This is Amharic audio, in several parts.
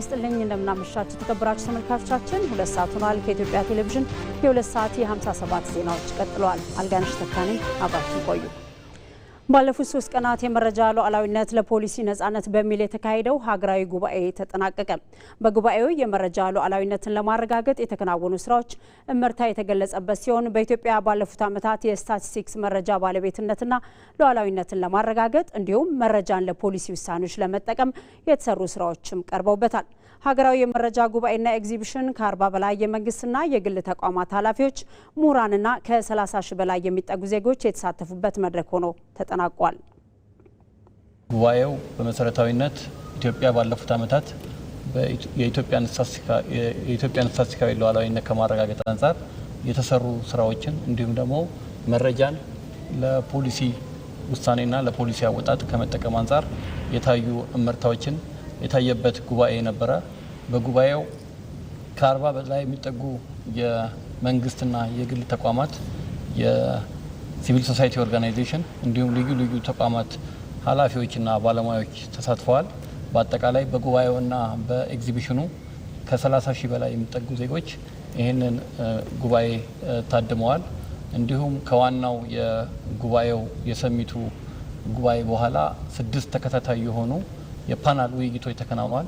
ይስጥልኝ እንደምናመሻችሁ ተከብራችሁ ተመልካቾቻችን 2 ሰዓት ሆኗል። ከኢትዮጵያ ቴሌቪዥን የ2 ሰዓት የ57 ዜናዎች ቀጥለዋል። አልጋነሽ ተካኔ አብራችሁ ቆዩ። ባለፉት 3 ቀናት የመረጃ ሉዓላዊነት ለፖሊሲ ነጻነት በሚል የተካሄደው ሀገራዊ ጉባኤ ተጠናቀቀ። በጉባኤው የመረጃ ሉዓላዊነትን ለማረጋገጥ የተከናወኑ ስራዎች እመርታ የተገለጸበት ሲሆን በኢትዮጵያ ባለፉት ዓመታት የስታቲስቲክስ መረጃ ባለቤትነትና ሉዓላዊነትን ለማረጋገጥ እንዲሁም መረጃን ለፖሊሲ ውሳኔዎች ለመጠቀም የተሰሩ ስራዎችም ቀርበውበታል። ሀገራዊ የመረጃ ጉባኤና ኤግዚቢሽን ከ40 በላይ የመንግስትና የግል ተቋማት ኃላፊዎች፣ ምሁራንና ከ30 ሺህ በላይ የሚጠጉ ዜጎች የተሳተፉበት መድረክ ሆኖ ተጠናቋል። ጉባኤው በመሰረታዊነት ኢትዮጵያ ባለፉት ዓመታት የኢትዮጵያን ስታቲስቲካዊ ሉዓላዊነት ከማረጋገጥ አንጻር የተሰሩ ስራዎችን እንዲሁም ደግሞ መረጃን ለፖሊሲ ውሳኔና ለፖሊሲ አወጣጥ ከመጠቀም አንጻር የታዩ እመርታዎችን የታየበት ጉባኤ ነበረ። በጉባኤው ከ40 በላይ የሚጠጉ የመንግስትና የግል ተቋማት፣ የሲቪል ሶሳይቲ ኦርጋናይዜሽን እንዲሁም ልዩ ልዩ ተቋማት ኃላፊዎችና ባለሙያዎች ተሳትፈዋል። በአጠቃላይ በጉባኤውና በኤግዚቢሽኑ ከ30 ሺህ በላይ የሚጠጉ ዜጎች ይህንን ጉባኤ ታድመዋል። እንዲሁም ከዋናው የጉባኤው የሰሚቱ ጉባኤ በኋላ 6 ተከታታይ የሆኑ የፓናል ውይይቶች ተከናውነዋል።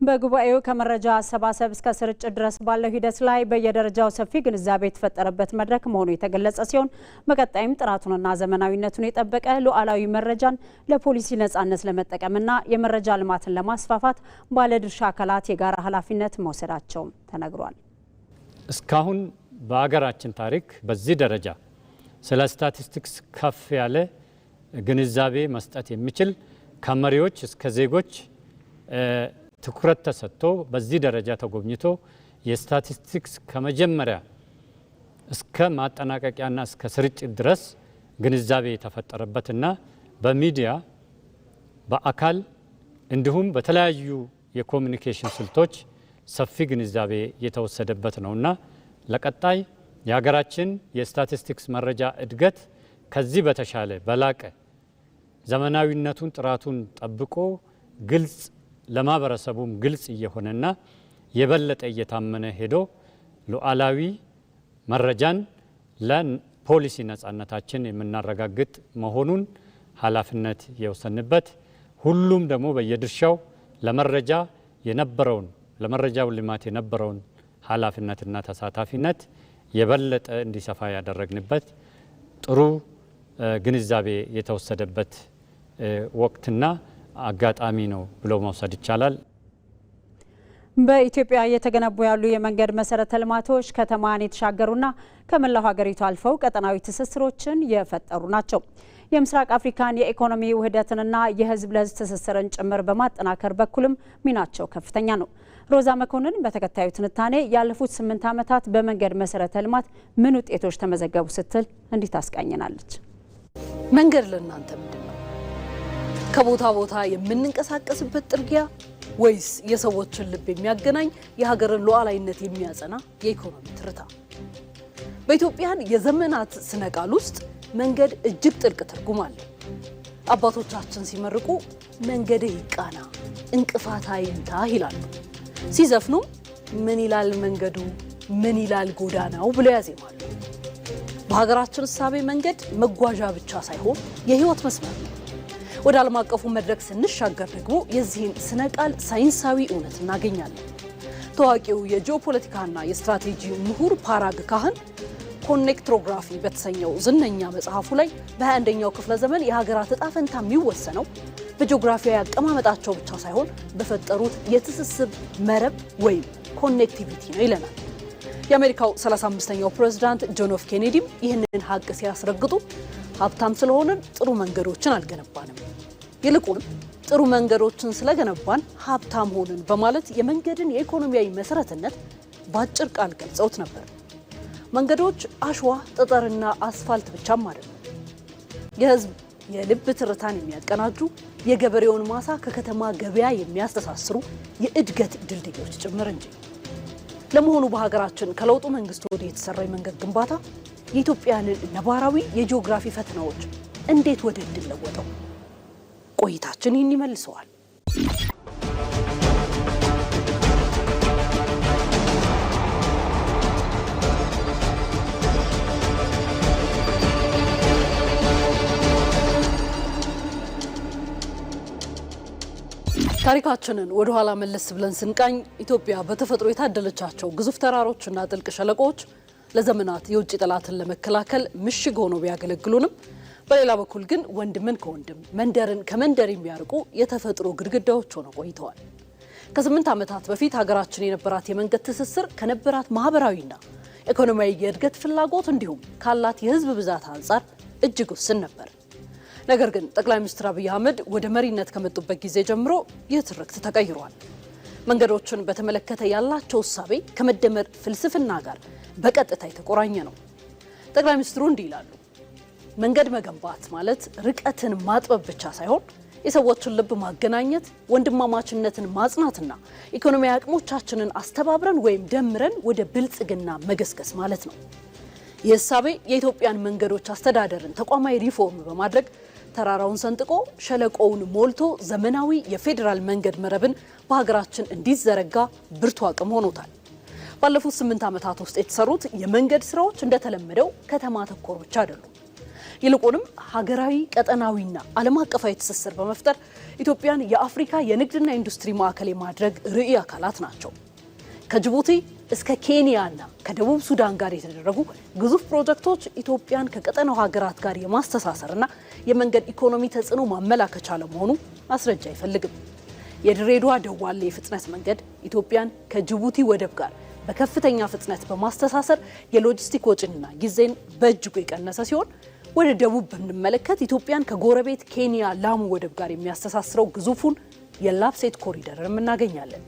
በጉባኤው ከመረጃ አሰባሰብ እስከ ስርጭት ድረስ ባለው ሂደት ላይ በየደረጃው ሰፊ ግንዛቤ የተፈጠረበት መድረክ መሆኑ የተገለጸ ሲሆን በቀጣይም ጥራቱንና ዘመናዊነቱን የጠበቀ ሉዓላዊ መረጃን ለፖሊሲ ነጻነት ለመጠቀምና የመረጃ ልማትን ለማስፋፋት ባለድርሻ አካላት የጋራ ኃላፊነት መውሰዳቸውም ተነግሯል። እስካሁን በአገራችን ታሪክ በዚህ ደረጃ ስለ ስታቲስቲክስ ከፍ ያለ ግንዛቤ መስጠት የሚችል ከመሪዎች እስከ ዜጎች ትኩረት ተሰጥቶ በዚህ ደረጃ ተጎብኝቶ የስታቲስቲክስ ከመጀመሪያ እስከ ማጠናቀቂያና እስከ ስርጭት ድረስ ግንዛቤ የተፈጠረበትና በሚዲያ በአካል እንዲሁም በተለያዩ የኮሙኒኬሽን ስልቶች ሰፊ ግንዛቤ የተወሰደበት ነውና ለቀጣይ የሀገራችን የስታቲስቲክስ መረጃ እድገት ከዚህ በተሻለ በላቀ ዘመናዊነቱን ጥራቱን ጠብቆ ግልጽ ለማህበረሰቡም ግልጽ እየሆነና የበለጠ እየታመነ ሄዶ ሉዓላዊ መረጃን ለፖሊሲ ነጻነታችን የምናረጋግጥ መሆኑን ኃላፊነት የወሰንበት ሁሉም ደግሞ በየድርሻው ለመረጃው ልማት የነበረውን ኃላፊነትና ተሳታፊነት የበለጠ እንዲሰፋ ያደረግንበት ጥሩ ግንዛቤ የተወሰደበት ወቅትና አጋጣሚ ነው ብሎ መውሰድ ይቻላል። በኢትዮጵያ እየተገነቡ ያሉ የመንገድ መሰረተ ልማቶች ከተማን የተሻገሩና ከመላው ሀገሪቱ አልፈው ቀጠናዊ ትስስሮችን የፈጠሩ ናቸው። የምስራቅ አፍሪካን የኢኮኖሚ ውህደትንና የህዝብ ለህዝብ ትስስርን ጭምር በማጠናከር በኩልም ሚናቸው ከፍተኛ ነው። ሮዛ መኮንን በተከታዩ ትንታኔ ያለፉት 8 ዓመታት በመንገድ መሰረተ ልማት ምን ውጤቶች ተመዘገቡ ስትል እንዲህ ታስቃኘናለች። መንገድ ለእናንተ ምንድነው? ከቦታ ቦታ የምንንቀሳቀስበት ጥርጊያ ወይስ የሰዎችን ልብ የሚያገናኝ የሀገርን ሉዓላዊነት የሚያጸና የኢኮኖሚ ትርታ? በኢትዮጵያን የዘመናት ስነ ቃል ውስጥ መንገድ እጅግ ጥልቅ ትርጉም አለው። አባቶቻችን ሲመርቁ መንገድ ይቃና እንቅፋት አይንታ ይላሉ። ሲዘፍኑም ምን ይላል መንገዱ ምን ይላል ጎዳናው ብለው ያዜማሉ። በሀገራችን እሳቤ መንገድ መጓዣ ብቻ ሳይሆን የህይወት መስመር ነው። ወደ ዓለም አቀፉ መድረክ ስንሻገር ደግሞ የዚህን ስነ ቃል ሳይንሳዊ እውነት እናገኛለን። ታዋቂው የጂኦፖለቲካና የስትራቴጂ ምሁር ፓራግ ካህን ኮኔክትሮግራፊ በተሰኘው ዝነኛ መጽሐፉ ላይ በ21ኛው ክፍለ ዘመን የሀገራት ዕጣ ፈንታ የሚወሰነው በጂኦግራፊያዊ አቀማመጣቸው ብቻ ሳይሆን በፈጠሩት የትስስር መረብ ወይም ኮኔክቲቪቲ ነው ይለናል። የአሜሪካው 35ኛው ፕሬዝዳንት ጆን ኤፍ ኬኔዲም ይህንን ሀቅ ሲያስረግጡ ሀብታም ስለሆነን ጥሩ መንገዶችን አልገነባንም፣ ይልቁንም ጥሩ መንገዶችን ስለገነባን ሀብታም ሆንን በማለት የመንገድን የኢኮኖሚያዊ መሰረትነት በአጭር ቃል ገልጸውት ነበር። መንገዶች አሸዋ፣ ጠጠርና አስፋልት ብቻም አይደሉም። የህዝብ የልብ ትርታን የሚያቀናጁ፣ የገበሬውን ማሳ ከከተማ ገበያ የሚያስተሳስሩ የእድገት ድልድዮች ጭምር እንጂ። ለመሆኑ በሀገራችን ከለውጡ መንግስት ወዲህ የተሰራ የመንገድ ግንባታ የኢትዮጵያንን ነባራዊ የጂኦግራፊ ፈተናዎች እንዴት ወደ ድል ለወጠው? ቆይታችን ይህን ይመልሰዋል። ታሪካችንን ወደ ኋላ መለስ ብለን ስንቃኝ ኢትዮጵያ በተፈጥሮ የታደለቻቸው ግዙፍ ተራሮችና ጥልቅ ሸለቆዎች ለዘመናት የውጭ ጠላትን ለመከላከል ምሽግ ሆነው ቢያገለግሉንም በሌላ በኩል ግን ወንድምን ከወንድም መንደርን ከመንደር የሚያርቁ የተፈጥሮ ግድግዳዎች ሆነው ቆይተዋል። ከ8 ዓመታት በፊት ሀገራችን የነበራት የመንገድ ትስስር ከነበራት ማህበራዊና ኢኮኖሚያዊ የእድገት ፍላጎት እንዲሁም ካላት የህዝብ ብዛት አንጻር እጅግ ውስን ነበር። ነገር ግን ጠቅላይ ሚኒስትር አብይ አህመድ ወደ መሪነት ከመጡበት ጊዜ ጀምሮ ይህ ትርክት ተቀይሯል። መንገዶችን በተመለከተ ያላቸው እሳቤ ከመደመር ፍልስፍና ጋር በቀጥታ የተቆራኘ ነው። ጠቅላይ ሚኒስትሩ እንዲህ ይላሉ። መንገድ መገንባት ማለት ርቀትን ማጥበብ ብቻ ሳይሆን የሰዎችን ልብ ማገናኘት፣ ወንድማማችነትን ማጽናትና ኢኮኖሚያዊ አቅሞቻችንን አስተባብረን ወይም ደምረን ወደ ብልጽግና መገስገስ ማለት ነው። ይህ እሳቤ የኢትዮጵያን መንገዶች አስተዳደርን ተቋማዊ ሪፎርም በማድረግ ተራራውን ሰንጥቆ ሸለቆውን ሞልቶ ዘመናዊ የፌዴራል መንገድ መረብን በሀገራችን እንዲዘረጋ ብርቱ አቅም ሆኖታል። ባለፉት 8 ዓመታት ውስጥ የተሰሩት የመንገድ ስራዎች እንደተለመደው ከተማ ተኮር ብቻ አይደሉም። ይልቁንም ሀገራዊ፣ ቀጠናዊና ዓለም አቀፋዊ ትስስር በመፍጠር ኢትዮጵያን የአፍሪካ የንግድና ኢንዱስትሪ ማዕከል የማድረግ ርዕይ አካላት ናቸው። ከጅቡቲ እስከ ኬንያና ከደቡብ ሱዳን ጋር የተደረጉ ግዙፍ ፕሮጀክቶች ኢትዮጵያን ከቀጠናው ሀገራት ጋር የማስተሳሰርና የመንገድ ኢኮኖሚ ተጽዕኖ ማመላከቻ ለመሆኑ ማስረጃ አይፈልግም። የድሬዳዋ ደዋሌ የፍጥነት መንገድ ኢትዮጵያን ከጅቡቲ ወደብ ጋር በከፍተኛ ፍጥነት በማስተሳሰር የሎጂስቲክ ወጪንና ጊዜን በእጅጉ የቀነሰ ሲሆን ወደ ደቡብ ብንመለከት ኢትዮጵያን ከጎረቤት ኬንያ ላሙ ወደብ ጋር የሚያስተሳስረው ግዙፉን የላፕሴት ኮሪደርን እናገኛለን።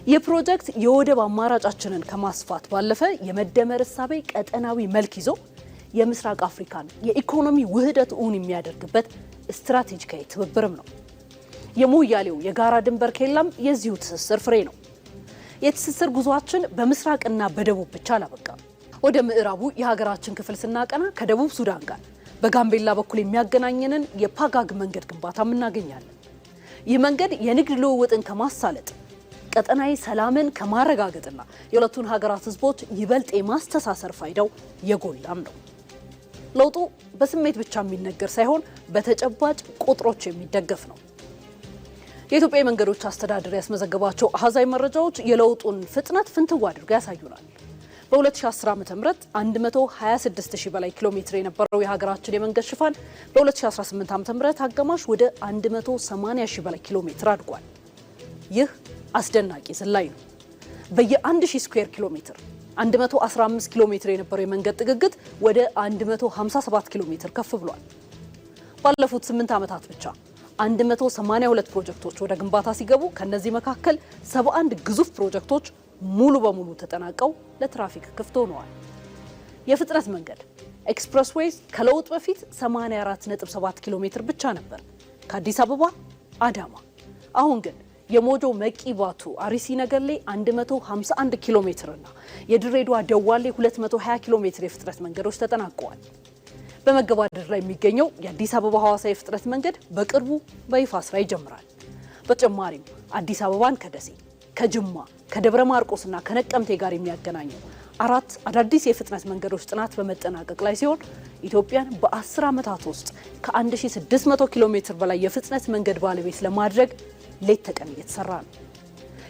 ይህ ፕሮጀክት የወደብ አማራጫችንን ከማስፋት ባለፈ የመደመር እሳቤ ቀጠናዊ መልክ ይዞ የምስራቅ አፍሪካን የኢኮኖሚ ውህደት እውን የሚያደርግበት ስትራቴጂካዊ ትብብርም ነው። የሞያሌው የጋራ ድንበር ኬላም የዚሁ ትስስር ፍሬ ነው። የትስስር ጉዟችን በምስራቅና በደቡብ ብቻ አላበቃም። ወደ ምዕራቡ የሀገራችን ክፍል ስናቀና ከደቡብ ሱዳን ጋር በጋምቤላ በኩል የሚያገናኘንን የፓጋግ መንገድ ግንባታም እናገኛለን። ይህ መንገድ የንግድ ልውውጥን ከማሳለጥ ቀጠናዊ ሰላምን ከማረጋገጥና የሁለቱን ሀገራት ህዝቦች ይበልጥ የማስተሳሰር ፋይዳው የጎላም ነው። ለውጡ በስሜት ብቻ የሚነገር ሳይሆን በተጨባጭ ቁጥሮች የሚደገፍ ነው። የኢትዮጵያ የመንገዶች አስተዳደር ያስመዘገባቸው አሃዛዊ መረጃዎች የለውጡን ፍጥነት ፍንትው አድርገው ያሳዩናል። በ2010 ዓ.ም 126000 በላይ ኪሎ ሜትር የነበረው የሀገራችን የመንገድ ሽፋን በ2018 ዓ.ም አጋማሽ ወደ 180000 በላይ ኪሎ ሜትር አድጓል። ይህ አስደናቂ ዝላይ ነው። በየ1000 ስኩዌር ኪሎ ሜትር 115 ኪሎ ሜትር የነበረው የመንገድ ጥግግት ወደ 157 ኪሎ ሜትር ከፍ ብሏል። ባለፉት 8 ዓመታት ብቻ 182 ፕሮጀክቶች ወደ ግንባታ ሲገቡ ከነዚህ መካከል 71 ግዙፍ ፕሮጀክቶች ሙሉ በሙሉ ተጠናቀው ለትራፊክ ክፍት ሆነዋል። የፍጥነት መንገድ ኤክስፕረስዌይስ ከለውጥ በፊት 84.7 ኪሎ ሜትር ብቻ ነበር ከአዲስ አበባ አዳማ። አሁን ግን የሞጆ መቂ ባቱ አሪሲ ነገሌ 151 ኪሎ ሜትርና የድሬዳዋ ደዋሌ 220 ኪሎ ሜትር የፍጥነት መንገዶች ተጠናቀዋል። በመገባደድ ላይ የሚገኘው የአዲስ አበባ ሐዋሳ የፍጥነት መንገድ በቅርቡ በይፋ ስራ ይጀምራል። በተጨማሪም አዲስ አበባን ከደሴ፣ ከጅማ፣ ከደብረ ማርቆስና ከነቀምቴ ጋር የሚያገናኘው 4 አዳዲስ የፍጥነት መንገዶች ጥናት በመጠናቀቅ ላይ ሲሆን ኢትዮጵያን በ10 ዓመታት ውስጥ ከ1600 ኪሎ ሜትር በላይ የፍጥነት መንገድ ባለቤት ለማድረግ ሌት ተቀን እየተሰራ ነው።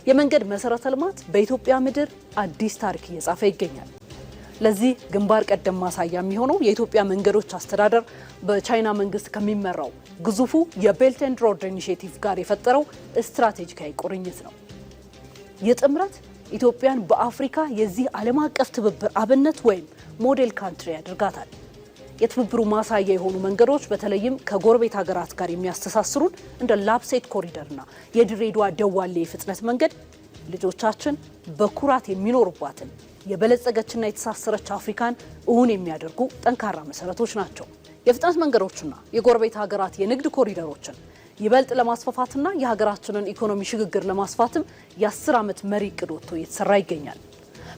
የመንገድ መሰረተ ልማት በኢትዮጵያ ምድር አዲስ ታሪክ እየጻፈ ይገኛል። ለዚህ ግንባር ቀደም ማሳያ የሚሆነው የኢትዮጵያ መንገዶች አስተዳደር በቻይና መንግስት ከሚመራው ግዙፉ የቤልት ኤንድ ሮድ ኢኒሼቲቭ ጋር የፈጠረው ስትራቴጂካዊ ቁርኝት ነው። ይህ ጥምረት ኢትዮጵያን በአፍሪካ የዚህ ዓለም አቀፍ ትብብር አብነት ወይም ሞዴል ካንትሪ ያደርጋታል። የትብብሩ ማሳያ የሆኑ መንገዶች በተለይም ከጎረቤት ሀገራት ጋር የሚያስተሳስሩን እንደ ላፕሴት ኮሪደርና የድሬዳዋ ደዋሌ የፍጥነት መንገድ ልጆቻችን በኩራት የሚኖሩባትን የበለጸገችና የተሳሰረች አፍሪካን እውን የሚያደርጉ ጠንካራ መሰረቶች ናቸው። የፍጥነት መንገዶችና የጎረቤት ሀገራት የንግድ ኮሪደሮችን ይበልጥ ለማስፋፋትና የሀገራችንን ኢኮኖሚ ሽግግር ለማስፋትም የ10 ዓመት መሪ እቅድ ወጥቶ እየተሰራ ይገኛል።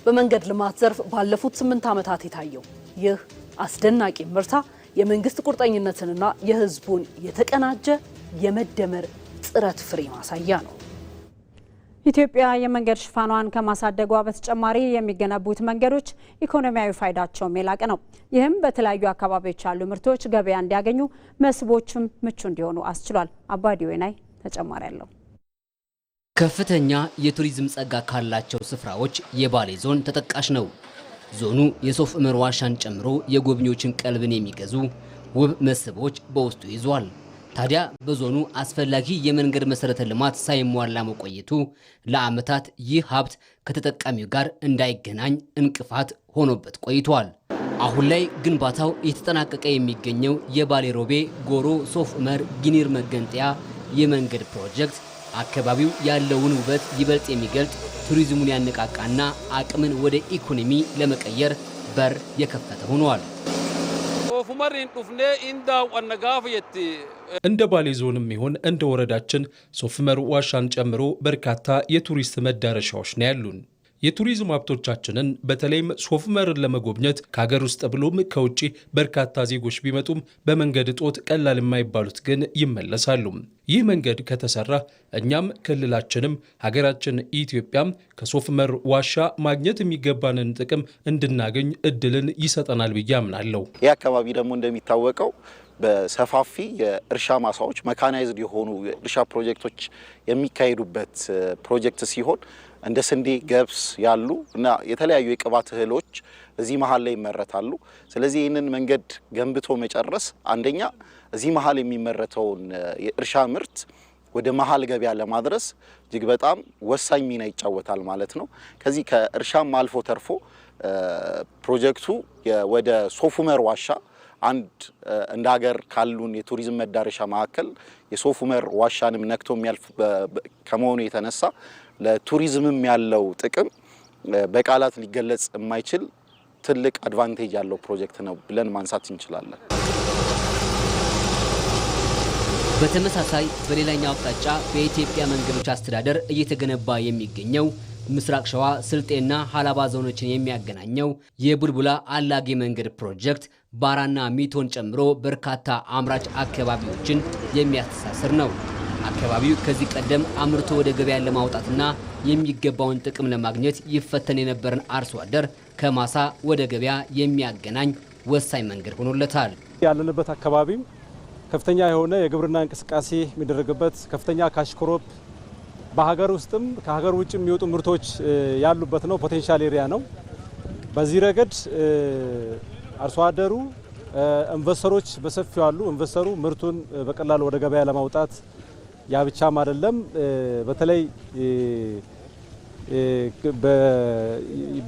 በመንገድ ልማት ዘርፍ ባለፉት 8 ዓመታት የታየው ይህ አስደናቂ ምርታ የመንግስት ቁርጠኝነትንና የህዝቡን የተቀናጀ የመደመር ጥረት ፍሬ ማሳያ ነው። ኢትዮጵያ የመንገድ ሽፋኗን ከማሳደጓ በተጨማሪ የሚገነቡት መንገዶች ኢኮኖሚያዊ ፋይዳቸውም የላቀ ነው። ይህም በተለያዩ አካባቢዎች ያሉ ምርቶች ገበያ እንዲያገኙ መስህቦችም ምቹ እንዲሆኑ አስችሏል። አባዲ ወይናይ ተጨማሪ አለው። ከፍተኛ የቱሪዝም ጸጋ ካላቸው ስፍራዎች የባሌ ዞን ተጠቃሽ ነው። ዞኑ የሶፍ ዑመር ዋሻን ጨምሮ የጎብኚዎችን ቀልብን የሚገዙ ውብ መስህቦች በውስጡ ይዟል። ታዲያ በዞኑ አስፈላጊ የመንገድ መሰረተ ልማት ሳይሟላ መቆየቱ ለዓመታት ይህ ሀብት ከተጠቃሚው ጋር እንዳይገናኝ እንቅፋት ሆኖበት ቆይቷል። አሁን ላይ ግንባታው እየተጠናቀቀ የሚገኘው የባሌ ሮቤ ጎሮ ሶፍ ዑመር ጊኒር መገንጠያ የመንገድ ፕሮጀክት አካባቢው ያለውን ውበት ይበልጥ የሚገልጥ ቱሪዝሙን ያነቃቃና አቅምን ወደ ኢኮኖሚ ለመቀየር በር የከፈተ ሆኗል። እንደ ባሌ ዞንም ይሁን እንደ ወረዳችን ሶፍ ዑመር ዋሻን ጨምሮ በርካታ የቱሪስት መዳረሻዎች ነው ያሉን። የቱሪዝም ሀብቶቻችንን በተለይም ሶፍ ዑመርን ለመጎብኘት ከሀገር ውስጥ ብሎም ከውጭ በርካታ ዜጎች ቢመጡም በመንገድ እጦት ቀላል የማይባሉት ግን ይመለሳሉ። ይህ መንገድ ከተሰራ እኛም ክልላችንም ሀገራችን ኢትዮጵያም ከሶፍ ዑመር ዋሻ ማግኘት የሚገባንን ጥቅም እንድናገኝ እድልን ይሰጠናል ብዬ አምናለሁ። ይህ አካባቢ ደግሞ እንደሚታወቀው በሰፋፊ የእርሻ ማሳዎች መካናይዝድ የሆኑ የእርሻ ፕሮጀክቶች የሚካሄዱበት ፕሮጀክት ሲሆን እንደ ስንዴ፣ ገብስ ያሉ እና የተለያዩ የቅባት እህሎች እዚህ መሀል ላይ ይመረታሉ። ስለዚህ ይህንን መንገድ ገንብቶ መጨረስ አንደኛ እዚህ መሀል የሚመረተውን የእርሻ ምርት ወደ መሀል ገበያ ለማድረስ እጅግ በጣም ወሳኝ ሚና ይጫወታል ማለት ነው። ከዚህ ከእርሻም አልፎ ተርፎ ፕሮጀክቱ ወደ ሶፍ ዑመር ዋሻ አንድ እንደ ሀገር ካሉን የቱሪዝም መዳረሻ መካከል የሶፍ ዑመር ዋሻንም ነክቶ የሚያልፍ ከመሆኑ የተነሳ ለቱሪዝምም ያለው ጥቅም በቃላት ሊገለጽ የማይችል ትልቅ አድቫንቴጅ ያለው ፕሮጀክት ነው ብለን ማንሳት እንችላለን። በተመሳሳይ በሌላኛው አቅጣጫ በኢትዮጵያ መንገዶች አስተዳደር እየተገነባ የሚገኘው ምስራቅ ሸዋ ስልጤና ሀላባ ዞኖችን የሚያገናኘው የቡልቡላ አላጌ መንገድ ፕሮጀክት ባራና ሚቶን ጨምሮ በርካታ አምራች አካባቢዎችን የሚያስተሳስር ነው። አካባቢው ከዚህ ቀደም አምርቶ ወደ ገበያ ለማውጣትና የሚገባውን ጥቅም ለማግኘት ይፈተን የነበረን አርሶ አደር ከማሳ ወደ ገበያ የሚያገናኝ ወሳኝ መንገድ ሆኖለታል። ያለንበት አካባቢም ከፍተኛ የሆነ የግብርና እንቅስቃሴ የሚደረግበት ከፍተኛ ካሽክሮፕ በሀገር ውስጥም ከሀገር ውጭ የሚወጡ ምርቶች ያሉበት ነው። ፖቴንሻል ኤሪያ ነው። በዚህ ረገድ አርሶ አደሩ ኢንቨስተሮች በሰፊው አሉ። ኢንቨስተሩ ምርቱን በቀላሉ ወደ ገበያ ለማውጣት ያ ብቻም አይደለም፣ በተለይ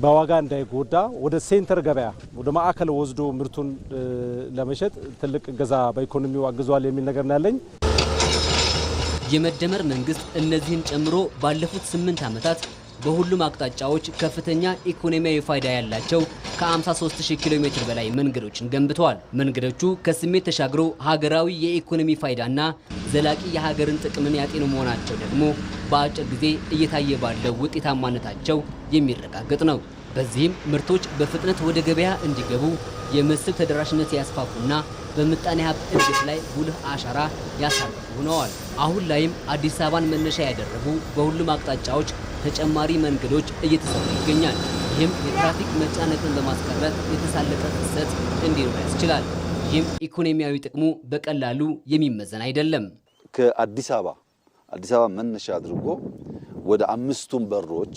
በዋጋ እንዳይጎዳ ወደ ሴንተር ገበያ ወደ ማዕከል ወስዶ ምርቱን ለመሸጥ ትልቅ እገዛ በኢኮኖሚው አግዟል የሚል ነገር ነው ያለኝ። የመደመር መንግስት እነዚህን ጨምሮ ባለፉት 8 ዓመታት በሁሉም አቅጣጫዎች ከፍተኛ ኢኮኖሚያዊ ፋይዳ ያላቸው ከ53000 ኪሎ ሜትር በላይ መንገዶችን ገንብተዋል። መንገዶቹ ከስሜት ተሻግሮ ሀገራዊ የኢኮኖሚ ፋይዳና ዘላቂ የሀገርን ጥቅምን ያጤኑ መሆናቸው ደግሞ በአጭር ጊዜ እየታየ ባለው ውጤታማነታቸው የሚረጋገጥ ነው። በዚህም ምርቶች በፍጥነት ወደ ገበያ እንዲገቡ የመስህብ ተደራሽነት ያስፋፉና በምጣኔ ሀብት እድገት ላይ ጉልህ አሻራ ያሳርፉ ሆነዋል። አሁን ላይም አዲስ አበባን መነሻ ያደረጉ በሁሉም አቅጣጫዎች ተጨማሪ መንገዶች እየተሰሩ ይገኛል። ይህም የትራፊክ መጨናነቅን በማስቀረት የተሳለጠ ፍሰት እንዲኖር ያስችላል። ይህም ኢኮኖሚያዊ ጥቅሙ በቀላሉ የሚመዘን አይደለም። ከአዲስ አበባ መነሻ አድርጎ ወደ 5ቱም በሮች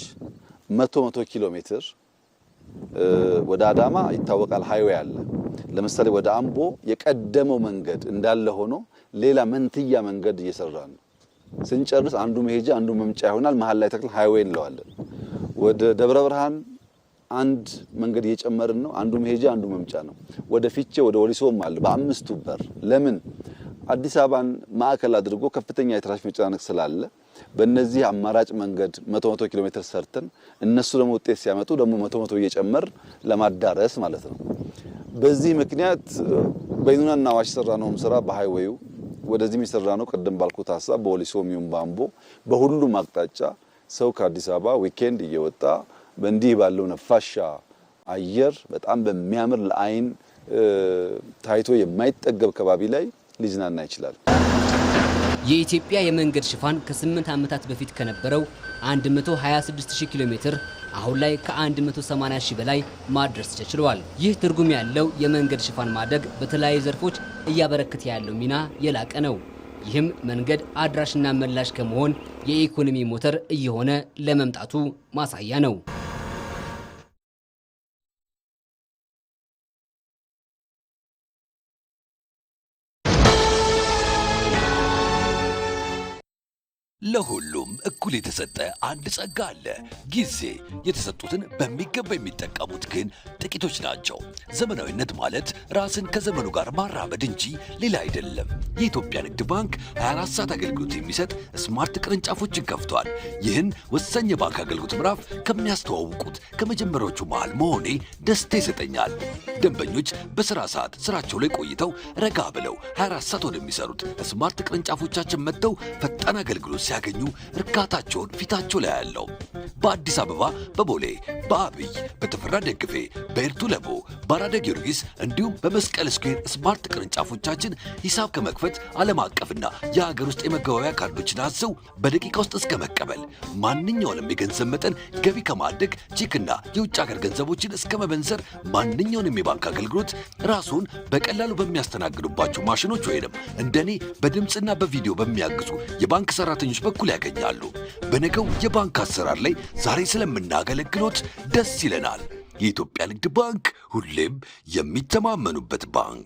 100 ኪሎ ሜትር ወደ አዳማ ይታወቃል ሃይዌይ አለ። ለምሳሌ ወደ አምቦ የቀደመው መንገድ እንዳለ ሆኖ ሌላ መንትያ መንገድ እየሰራ ነው። ስንጨርስ አንዱ መሄጃ አንዱ መምጫ ይሆናል። መሃል ላይ ተክል ሃይዌይ እንለዋለን። ወደ ደብረ ብርሃን አንድ መንገድ እየጨመርን ነው። አንዱ መሄጃ አንዱ መምጫ ነው። ወደ ፊቼ ወደ ወሊሶም አለ በ5ቱ በር። ለምን አዲስ አበባን ማዕከል አድርጎ ከፍተኛ የትራፊክ መጨናነቅ ስላለ በእነዚህ አማራጭ መንገድ 100 ኪሎ ሜትር ሰርተን እነሱ ደግሞ ውጤት ሲያመጡ ደግሞ 100 እየጨመር ለማዳረስ ማለት ነው። በዚህ ምክንያት በይኑናና አዋሽ ሰራነውም ስራ በሃይዌዩ ወደዚህ የሚሰራ ነው። ቀደም ባልኩት ሐሳብ በወሊሶም ይሁን በአምቦ በሁሉም አቅጣጫ ሰው ከአዲስ አበባ ዊኬንድ እየወጣ በእንዲህ ባለው ነፋሻ አየር በጣም በሚያምር ለአይን ታይቶ የማይጠገብ ከባቢ ላይ ሊዝናና ይችላል። የኢትዮጵያ የመንገድ ሽፋን ከ8 ዓመታት በፊት ከነበረው 126000 ኪሎ ሜትር አሁን ላይ ከ180000 በላይ ማድረስ ተችሏል። ይህ ትርጉም ያለው የመንገድ ሽፋን ማደግ በተለያዩ ዘርፎች እያበረከተ ያለው ሚና የላቀ ነው። ይህም መንገድ አድራሽና መላሽ ከመሆን የኢኮኖሚ ሞተር እየሆነ ለመምጣቱ ማሳያ ነው። ለሁሉም እኩል የተሰጠ አንድ ጸጋ አለ፣ ጊዜ። የተሰጡትን በሚገባ የሚጠቀሙት ግን ጥቂቶች ናቸው። ዘመናዊነት ማለት ራስን ከዘመኑ ጋር ማራመድ እንጂ ሌላ አይደለም። የኢትዮጵያ ንግድ ባንክ 24 ሰዓት አገልግሎት የሚሰጥ ስማርት ቅርንጫፎችን ከፍቷል። ይህን ወሳኝ የባንክ አገልግሎት ምዕራፍ ከሚያስተዋውቁት ከመጀመሪያዎቹ መሃል መሆኔ ደስታ ይሰጠኛል። ደንበኞች በስራ ሰዓት ስራቸው ላይ ቆይተው ረጋ ብለው 24 ሰዓት ወደሚሰሩት ስማርት ቅርንጫፎቻችን መጥተው ፈጣን አገልግሎት ሲያገኙ እርካታቸውን ፊታቸው ላይ ያለው። በአዲስ አበባ በቦሌ፣ በአብይ፣ በተፈራ ደግፌ፣ በኤርቱ ለቦ፣ በአራዳ ጊዮርጊስ እንዲሁም በመስቀል ስኩዌር ስማርት ቅርንጫፎቻችን ሂሳብ ከመክፈት ዓለም አቀፍና የሀገር ውስጥ የመገበያያ ካርዶችን አዘው በደቂቃ ውስጥ እስከ መቀበል፣ ማንኛውንም የገንዘብ መጠን ገቢ ከማድረግ ቼክና የውጭ ሀገር ገንዘቦችን እስከ መበንዘር ማንኛውንም የባንክ አገልግሎት ራስዎን በቀላሉ በሚያስተናግዱባቸው ማሽኖች ወይንም እንደኔ በድምፅና በቪዲዮ በሚያግዙ የባንክ ሰራተኞች በኩል ያገኛሉ። በነገው የባንክ አሰራር ላይ ዛሬ ስለምናገለግሎት ደስ ይለናል። የኢትዮጵያ ንግድ ባንክ ሁሌም የሚተማመኑበት ባንክ።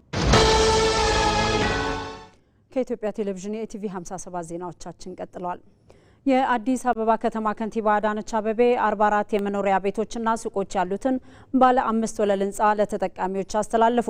ከኢትዮጵያ ቴሌቪዥን የኢቲቪ 57 ዜናዎቻችን ቀጥለዋል። የአዲስ አበባ ከተማ ከንቲባ አዳነች አቤቤ 44 የመኖሪያ ቤቶችና ሱቆች ያሉትን ባለ 5 ወለል ህንፃ ለተጠቃሚዎች አስተላለፉ።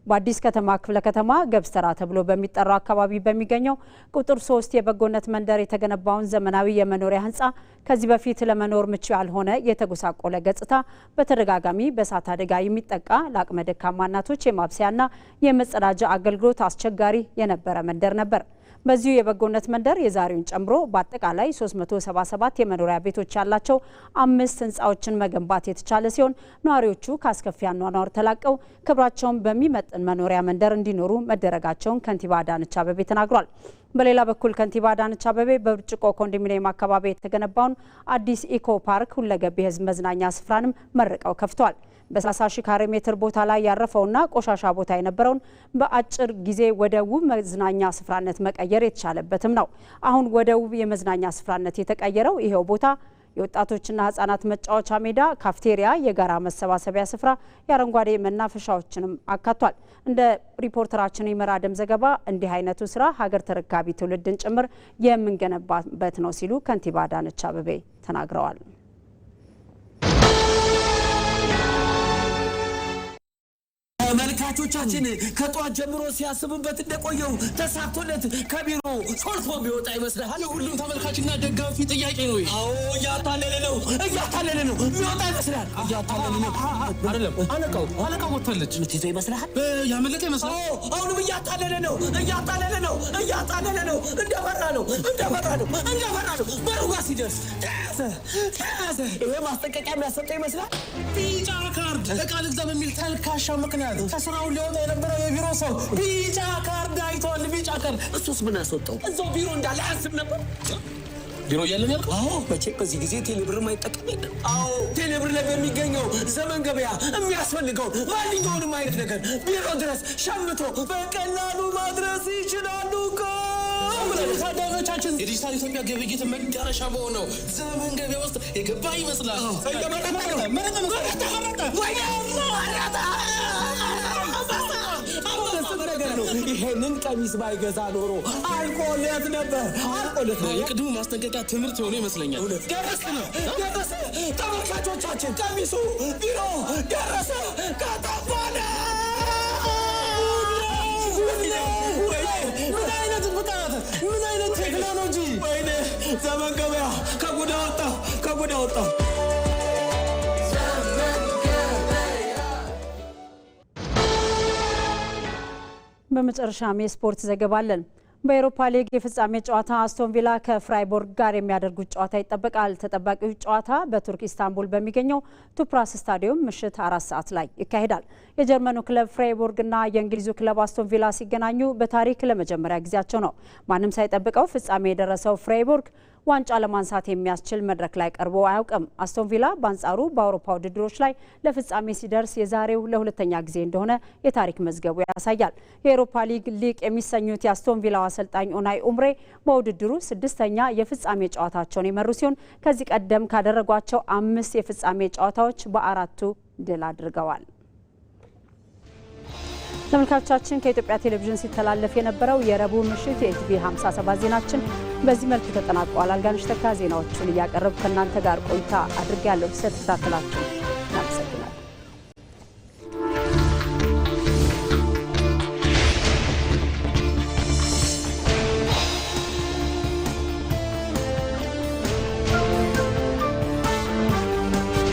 በአዲስ ከተማ ክፍለ ከተማ ገብስተራ ተብሎ በሚጠራው አካባቢ በሚገኘው ቁጥር 3 የበጎነት መንደር የተገነባውን ዘመናዊ የመኖሪያ ህንፃ ከዚህ በፊት ለመኖር ምቹ ያልሆነ የተጎሳቆለ ገጽታ፣ በተደጋጋሚ በእሳት አደጋ የሚጠቃ ለአቅመ ደካማ እናቶች የማብሰያና የመጸዳጃ አገልግሎት አስቸጋሪ የነበረ መንደር ነበር። በዚሁ የበጎነት መንደር የዛሬውን ጨምሮ በአጠቃላይ 377 የመኖሪያ ቤቶች ያላቸው 5 ህንፃዎችን መገንባት የተቻለ ሲሆን ነዋሪዎቹ ከአስከፊ አኗኗር ተላቀው ክብራቸውን በሚመጥን መኖሪያ መንደር እንዲኖሩ መደረጋቸውን ከንቲባ አዳነች አቤቤ ተናግሯል። በሌላ በኩል ከንቲባ አዳነች አቤቤ በብርጭቆ ኮንዶሚኒየም አካባቢ የተገነባውን አዲስ ኢኮ ፓርክ ሁለገብ የህዝብ መዝናኛ ስፍራንም መርቀው ከፍተዋል። በ30 ሺህ ካሬ ሜትር ቦታ ላይ ያረፈውና ቆሻሻ ቦታ የነበረውን በአጭር ጊዜ ወደ ውብ መዝናኛ ስፍራነት መቀየር የተቻለበትም ነው። አሁን ወደ ውብ የመዝናኛ ስፍራነት የተቀየረው ይሄው ቦታ የወጣቶችና ህጻናት መጫወቻ ሜዳ፣ ካፍቴሪያ፣ የጋራ መሰባሰቢያ ስፍራ፣ የአረንጓዴ መናፈሻዎችንም አካቷል። እንደ ሪፖርተራችን የመራደም ዘገባ እንዲህ አይነቱ ስራ ሀገር ተረካቢ ትውልድን ጭምር የምንገነባበት ነው ሲሉ ከንቲባ አዳነች አቤቤ ተናግረዋል። ተመልካቾቻችን ከጧት ጀምሮ ሲያስቡበት እንደቆየው ተሳክቶለት ከቢሮ ሾልኮ ቢወጣ ይመስላል። የሁሉም ተመልካችና ደጋፊ ጥያቄ ነው። አዎ እያታለለ ነው የሚወጣ ይመስላል። እያታለለ ነው አይደለም። አለቃው ወጥታለች። ምትይዞ ይመስላል። ያመለጠ ይመስላል። አሁንም እያታለለ ነው። እንደፈራ ነው። በሩ ጋር ሲደርስ ተያዘ። ይሄ ማስጠንቀቂያ የሚያሰጠው ይመስላል። ቢጫ ካርድ ዕቃ ልግዛ በሚል ተልካሻ ምክንያት ከስራው ሊወጣ የነበረው የቢሮ ሰው ቢጫ ካርድ አይቷል። ቢጫ ካርድ። እሱስ ምን አስወጣው? እዛው ቢሮ እንዳለ አያስብ ነበር። ቢሮ እያለን ያልከው? አዎ፣ መቼም በዚህ ጊዜ ቴሌብር ማይጠቀም የለም። አዎ፣ ቴሌብር ላይ በሚገኘው ዘመን ገበያ የሚያስፈልገው ማንኛውንም አይነት ነገር ቢሮ ድረስ ሸምቶ በቀላሉ ማድረስ ይችላሉ እኮ። ታዳጊዎቻችን የዲጂታል ኢትዮጵያ ግብይት መዳረሻ በሆነው ዘመን ገበያ ውስጥ የገባ ይመስላል። ይሄንን ቀሚስ ባይገዛ ኖሮ አልቆለት ነበር። የቅድሙ ማስጠንቀቂያ ትምህርት የሆነ ይመስለኛል። ደረሰ። ተመልካቾቻችን ቀሚሱ ቢሮ ደረሰ። ከተባለ ምን አይነት ብቃት! ምን አይነት ቴክኖሎጂ! ወይኔ ዘመን ገበያ ከጉዳ ወጣ። በመጨረሻም የስፖርት ዘገባ አለን። በአውሮፓ ሊግ የፍጻሜ ጨዋታ አስቶን ቪላ ከፍራይቦርግ ጋር የሚያደርጉት ጨዋታ ይጠበቃል። ተጠባቂው ጨዋታ በቱርክ ኢስታንቡል በሚገኘው ቱፕራስ ስታዲየም ምሽት 4 ሰዓት ላይ ይካሄዳል። የጀርመኑ ክለብ ፍራይቦርግና የእንግሊዙ ክለብ አስቶን ቪላ ሲገናኙ በታሪክ ለመጀመሪያ ጊዜያቸው ነው። ማንም ሳይጠብቀው ፍጻሜ የደረሰው ፍራይቦርግ ዋንጫ ለማንሳት የሚያስችል መድረክ ላይ ቀርቦ አያውቅም። አስቶን ቪላ በአንጻሩ በአውሮፓ ውድድሮች ላይ ለፍጻሜ ሲደርስ የዛሬው ለሁለተኛ ጊዜ እንደሆነ የታሪክ መዝገቡ ያሳያል። የአውሮፓ ሊግ ሊቅ የሚሰኙት የአስቶን ቪላው አሰልጣኝ ኡናይ ኡምሬ በውድድሩ 6ኛ የፍጻሜ ጨዋታቸውን የመሩ ሲሆን ከዚህ ቀደም ካደረጓቸው 5 የፍጻሜ ጨዋታዎች በ4ቱ ድል አድርገዋል። ተመልካቾቻችን ከኢትዮጵያ ቴሌቪዥን ሲተላለፍ የነበረው የረቡዕ ምሽት የኢቲቪ 57 ዜናችን በዚህ መልኩ ተጠናቋል። አልጋነሽ ተካ ዜናዎቹን እያቀረብኩ ከእናንተ ጋር ቆይታ አድርጌያለሁ። ስለተከታተላችሁ